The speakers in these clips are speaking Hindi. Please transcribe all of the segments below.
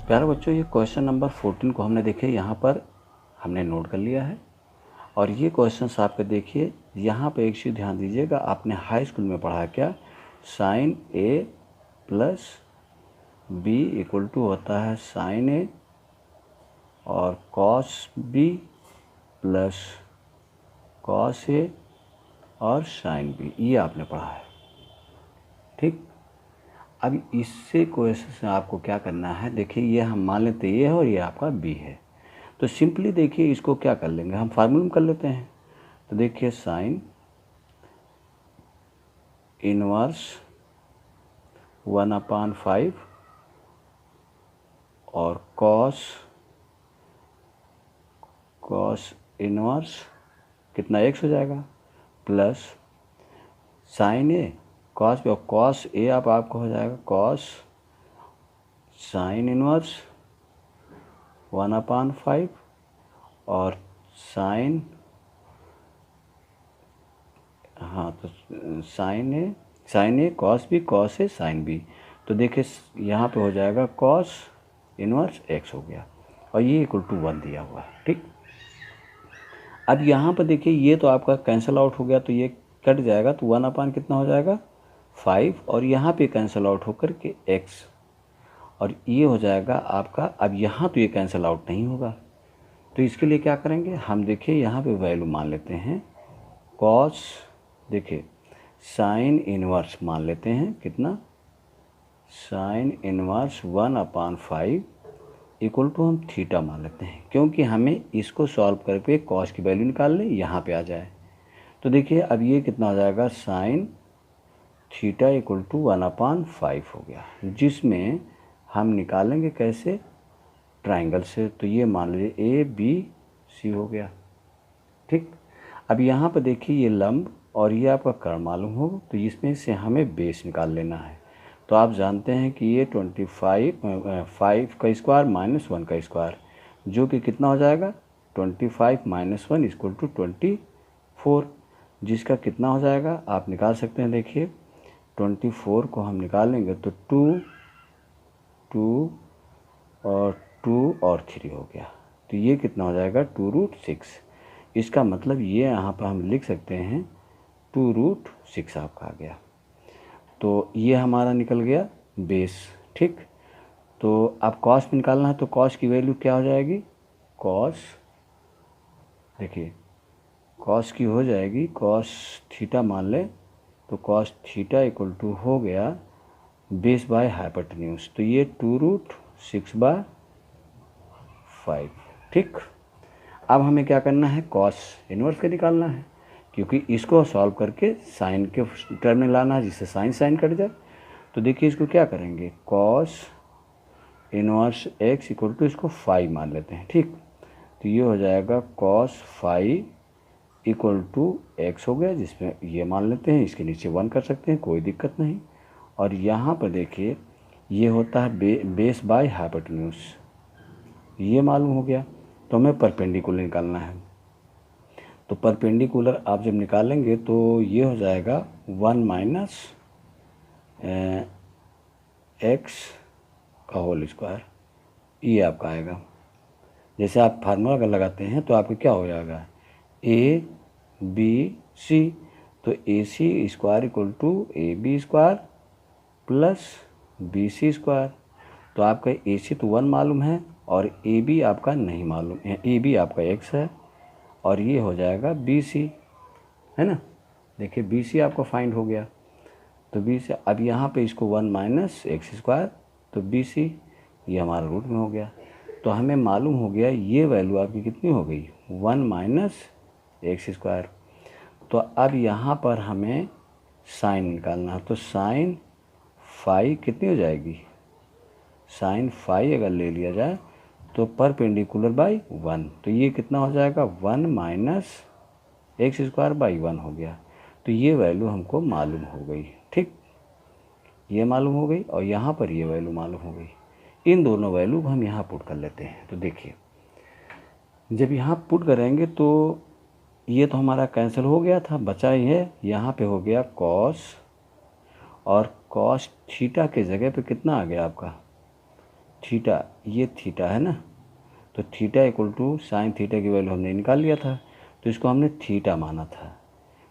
प्यारे बच्चों, ये क्वेश्चन नंबर 14 को हमने देखे यहाँ पर हमने नोट कर लिया है। और ये क्वेश्चन आपके देखिए, यहाँ पे एक चीज़ ध्यान दीजिएगा, आपने हाई स्कूल में पढ़ा क्या, sine A plus B equal to होता है साइन ए और cos B plus cos A और साइन बी, ये आपने पढ़ा है। ठीक, अब इससे क्वेश्चन से आपको क्या करना है, देखिए ये हम मान लेते ये है और ये आपका बी है, तो सिंपली देखिए इसको क्या कर लेंगे, हम फार्मूला में कर लेते हैं। तो देखिए साइन इनवर्स 1/5 और कॉस इनवर्स कितना x हो जाएगा प्लस साइन ए कॉस बी, और कॉस ए आपको हो जाएगा कॉस साइन इनवर्स 1/5 और साइन, हाँ तो sign A cos B cos A sine B, तो देखिए यहाँ पे हो जाएगा कॉस इनवर्स x हो गया और ये इक्वल टू 1 दिया हुआ है। ठीक, अब यहाँ पर देखिए ये तो आपका कैंसिल आउट हो गया, तो ये कट जाएगा, तो 1/, कितना हो जाएगा 5, और यहाँ पे कैंसिल आउट होकर के x, और ये हो जाएगा आपका, अब यहाँ तो ये कैंसिल आउट नहीं होगा, तो इसके लिए क्या करेंगे हम, देखिए यहाँ पे वैल्यू मान लेते हैं कॉस, देखिए साइन इनवर्स मान लेते हैं कितना, साइन इनवर्स 1/5 इक्वल टू हम थीटा मान लेते हैं, क्योंकि हमें इसको सॉल्व करके कॉस की वैल्यू निकाल लें यहाँ पे आ जाए। तो देखिए अब ये कितना हो जाएगा, साइन थीटा इक्वल टू 1/5 हो गया, जिसमें हम निकालेंगे कैसे, ट्राइंगल से, तो ये मान लीजिए ABC हो गया। ठीक, अब यहाँ पर देखिए ये लंब और ये आपका कर्व मालूम हो, तो इसमें से हमें बेस निकाल लेना है। तो आप जानते हैं कि ये 5 का स्क्वायर माइनस 1 का स्क्वायर, जो कि कितना हो जाएगा 25 माइनस 1 इक्वल टू 24, जिसका कितना हो जाएगा आप निकाल सकते हैं। देखिए 24 को हम निकालेंगे तो 2 और 3 हो गया, तो ये कितना हो जाएगा 2√6। इसका मतलब ये यहाँ पर हम लिख सकते हैं 2√6 आपका आ गया, तो ये हमारा निकल गया बेस। ठीक, तो अब कॉस में निकालना है, तो कॉस की वैल्यू क्या हो जाएगी, कॉस, देखिए कॉस की हो जाएगी, कॉस थीटा मान ले, तो कॉस थीटा इक्वल टू हो गया बेस बाय हाइपोटेन्यूज, तो ये 2√6/5। ठीक, अब हमें क्या करना है, कॉस इनवर्स का निकालना है, क्योंकि इसको सॉल्व करके साइन के टर्म में लाना है, जिससे साइन कट जाए। तो देखिए इसको क्या करेंगे, cos inverse x equal to इसको 5 मान लेते हैं। ठीक, तो ये हो जाएगा कॉस 5 इक्वल टू x हो गया, जिसमें ये मान लेते हैं, इसके नीचे 1 कर सकते हैं, कोई दिक्कत नहीं। और यहाँ पर देखिए ये होता है बेस बाय हाइपोटेन्यूज, ये मालूम हो गया, तो हमें परपेंडिकुलर निकालना है। तो परपेंडिकुलर आप जब निकालेंगे तो ये हो जाएगा 1 - x का होल स्क्वायर, ये आपका आएगा। जैसे आप फार्मूला अगर लगाते हैं तो आपको क्या हो जाएगा, ABC, तो AC square equal to AB square plus BC square, तो आपका AC तो 1 मालूम है और AB आपका नहीं मालूम है, AB आपका x है और ये हो जाएगा BC, है ना। देखिए BC आपका फाइंड हो गया, तो BC, अब यहाँ पे इसको 1 - x स्क्वायर, तो BC ये हमारा रूट में हो गया, तो हमें मालूम हो गया ये वैल्यू आपकी कितनी हो गई, 1 - x स्क्वायर। तो अब यहाँ पर हमें साइन निकालना है, तो साइन 5 कितनी हो जाएगी, साइन 5 अगर ले लिया जाए तो परपेंडिकुलर बाई 1, तो ये कितना हो जाएगा 1 - x स्क्वायर बाई 1 हो गया, तो ये वैल्यू हमको मालूम हो गई। ठीक, ये मालूम हो गई और यहाँ पर ये वैल्यू मालूम हो गई, इन दोनों वैल्यू को हम यहाँ पुट कर लेते हैं। तो देखिए जब यहाँ पुट करेंगे तो ये तो हमारा कैंसिल हो गया था, बचा ही है, यहाँ पे हो गया कॉस, और कॉस थीटा के जगह पे कितना आ गया आपका थीटा, ये थीटा है ना, तो theta equal to sine theta की वैल्यू हमने निकाल लिया था, तो इसको हमने थीटा माना था।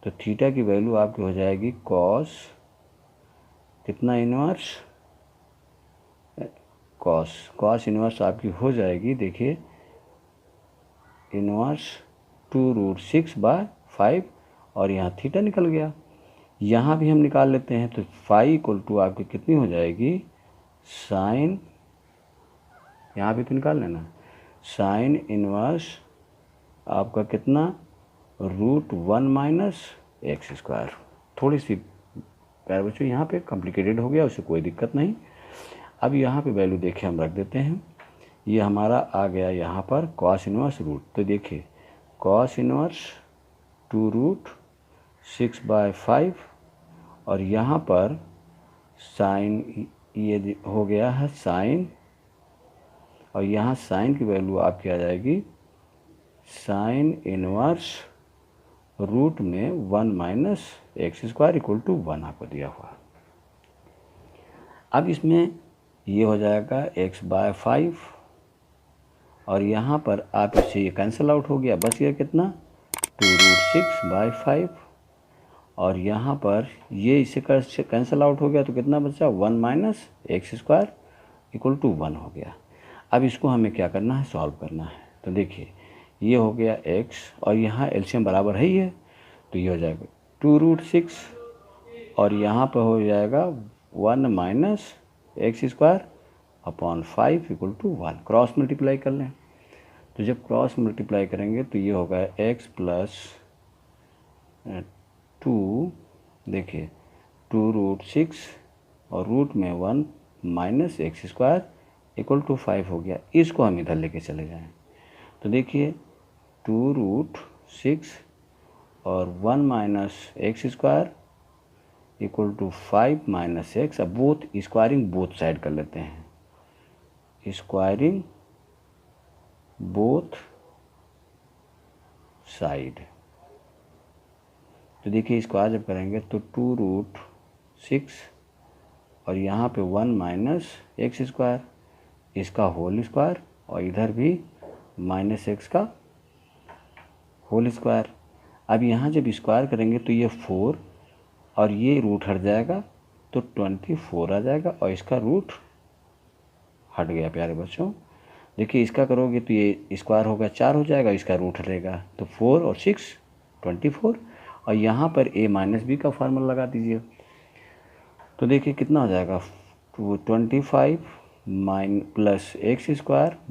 तो थीटा की वैल्यू आपकी हो जाएगी कॉस कितना इनवर्स, कॉस इनवर्स आपकी हो जाएगी, देखिए इनवर्स 2√6/5, और यहाँ थीटा निकल गया। यहाँ भी हम निकाल लेते हैं, तो फाई इक्वल टू आपकी कितनी हो जाएगी, साइन, यहाँ भी तो निकाल लेना, साइन इनवर्स आपका कितना, √1 - x²। थोड़ी सी प्यारे बच्चों यहाँ पे कॉम्प्लिकेटेड हो गया, उससे कोई दिक्कत नहीं। अब यहाँ पे वैल्यू देखे हम रख देते हैं, ये हमारा आ गया यहाँ पर कॉस इनवर्स रूट। तो देखिए कॉस इनवर्स 2√6/5, और यहाँ पर साइन, ये हो गया है साइन, और यहाँ साइन की वैल्यू आपकी आ जाएगी साइन इनवर्स रूट में 1 - x² इक्वल टू 1 आपको दिया हुआ। अब इसमें ये हो जाएगा x/5, और यहाँ पर आप इससे ये कैंसिल आउट हो गया, बच गया कितना, 2√6/5, और यहाँ पर ये इससे कैंसिल आउट हो गया, तो कितना बचा, 1 - x² इक्वल टू 1 हो गया। अब इसको हमें क्या करना है, सॉल्व करना है। तो देखिए ये हो गया x, और यहाँ एलसीएम बराबर है ही है, तो ये हो जाएगा 2√6, और यहाँ पर हो जाएगा 1 - x²/5 equal to 1। Cross multiply कर लें, तो जब क्रॉस मल्टीप्लाई करेंगे तो ये होगा x + 2, देखिए 2√6 और रूट में 1 - x² इक्वल टू 5 हो गया। इसको हम इधर लेके चले जाएं, तो देखिए 2√6 और 1 - x² इक्वल टू 5 - x। अब बोथ स्क्वायरिंग बोथ साइड कर लेते हैं, स्क्वायरिंग बोथ साइड। तो देखिए स्क्वायर जब करेंगे तो 2√6 और यहाँ पे 1 - x², इसका होल स्क्वायर, और इधर भी -x का होल स्क्वायर। अब यहाँ जब स्क्वायर करेंगे तो ये 4 और ये रूट हट जाएगा, तो 24 आ जाएगा, और इसका रूट हट गया प्यारे बच्चों। देखिए इसका करोगे तो ये स्क्वायर होगा 4 हो जाएगा, इसका रूट हटेगा, तो 4 और 6 24, और यहाँ पर a - b का फार्मूला लगा दीजिए। तो देखिए कितना हो जाएगा, 25 + x² -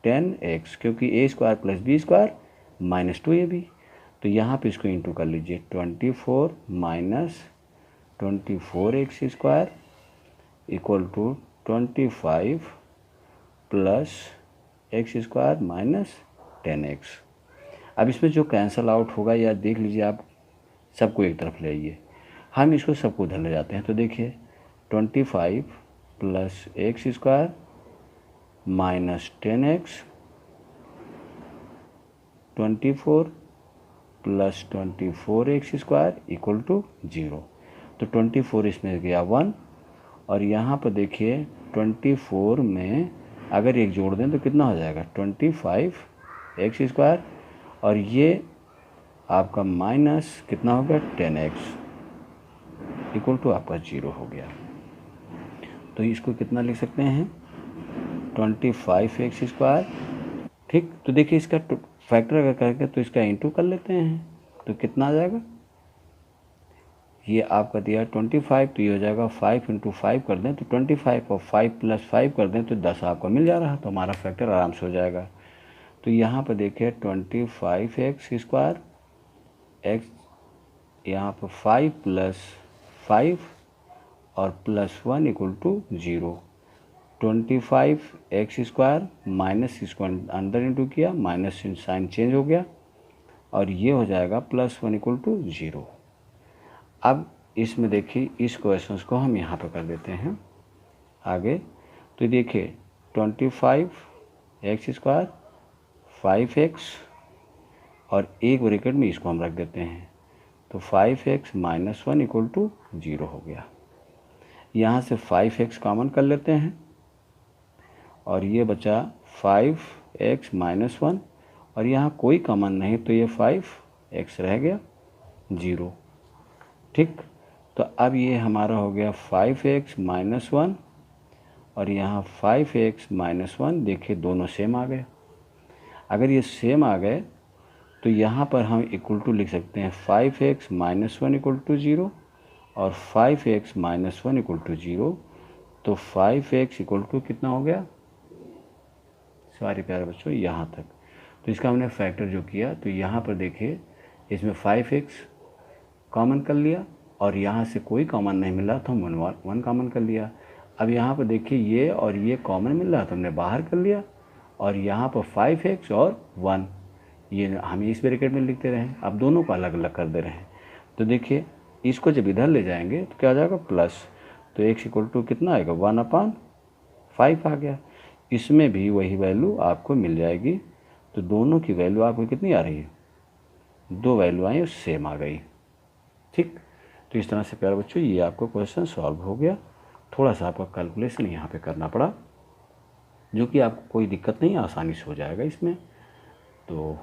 10x, क्योंकि a² + b² - 2ab। तो यहाँ पे इसको इंटू कर लीजिए, 24 - 24x² equal to 25 + x² - 10x। अब इसमें जो कैंसल आउट होगा, या देख लीजिए आप, सबको एक तरफ ले आइए, हम इसको सबको उधर ले जाते हैं। तो देखिए 25 + x² - 10x, 24 + 24x² equal to 0। तो 24 इसमें गया 1, और यहाँ पर देखिए 24 में अगर एक जोड़ दें तो कितना हो जाएगा, 25x², और ये आपका माइनस कितना हो गया, 10x इक्वल टू आपका 0 हो गया। तो इसको कितना लिख सकते हैं, 25x²। ठीक, तो देखिए इसका फैक्टर अगर करके तो इसका इंटू कर लेते हैं, तो कितना आ जाएगा, ये आपका दिया 25, तो ये हो जाएगा 5 × 5 कर दें तो 25, और 5 + 5 कर दें तो 10 आपको मिल जा रहा है, तो हमारा फैक्टर आराम से हो जाएगा। तो यहाँ पर देखिए 25x², x यहाँ पर 5 + 5 और +1 इक्वल टू 0। 25x² माइनस इसको अंदर इंटू किया, माइनस साइन चेंज हो गया, और ये हो जाएगा +1 इक्वल टू 0। अब इसमें देखिए इस क्वेश्चन को हम यहाँ पर कर देते हैं आगे। तो देखिए 25x², 5x, और एक ब्रैकेट में इसको हम रख देते हैं, तो 5x - 1 इक्वल टू 0 हो गया। यहाँ से 5x कॉमन कर लेते हैं, और ये बचा 5x-1 और यहाँ कोई कॉमन नहीं तो ये 5x रह गया 0। ठीक, तो अब ये हमारा हो गया 5x-1 और यहाँ 5x-1। देखिए दोनों सेम आ गए। अगर ये सेम आ गए तो यहाँ पर हम इक्वल टू लिख सकते हैं 5x-1 इक्वल टू 0 और 5x-1 इक्वल टू 0। तो 5x इक्वल टू कितना हो गया, सॉरी प्यारे बच्चों, यहाँ तक। तो इसका हमने फैक्टर जो किया तो यहाँ पर देखिए इसमें 5x कॉमन कर लिया और यहाँ से कोई कॉमन नहीं मिला तो हम 1 कॉमन कर लिया। अब यहाँ पर देखिए ये और ये कॉमन मिल रहा तो हमने बाहर कर लिया और यहाँ पर 5x और 1 ये हम इस ब्रैकेट में लिखते रहे। अब दोनों को अलग अलग कर दे रहे हैं। तो देखिए इसको जब इधर ले जाएंगे तो क्या आ जाएगा प्लस, तो x इक्वल टू कितना आएगा 1/5 आ गया। इसमें भी वही वैल्यू आपको मिल जाएगी। तो दोनों की वैल्यू आपको कितनी आ रही है, 2 वैल्यू आई और सेम आ गई। ठीक, तो इस तरह से प्यारे बच्चों ये आपको क्वेश्चन सॉल्व हो गया। थोड़ा सा आपका कैलकुलेशन यहाँ पे करना पड़ा, जो कि आपको कोई दिक्कत नहीं, आसानी से हो जाएगा इसमें। तो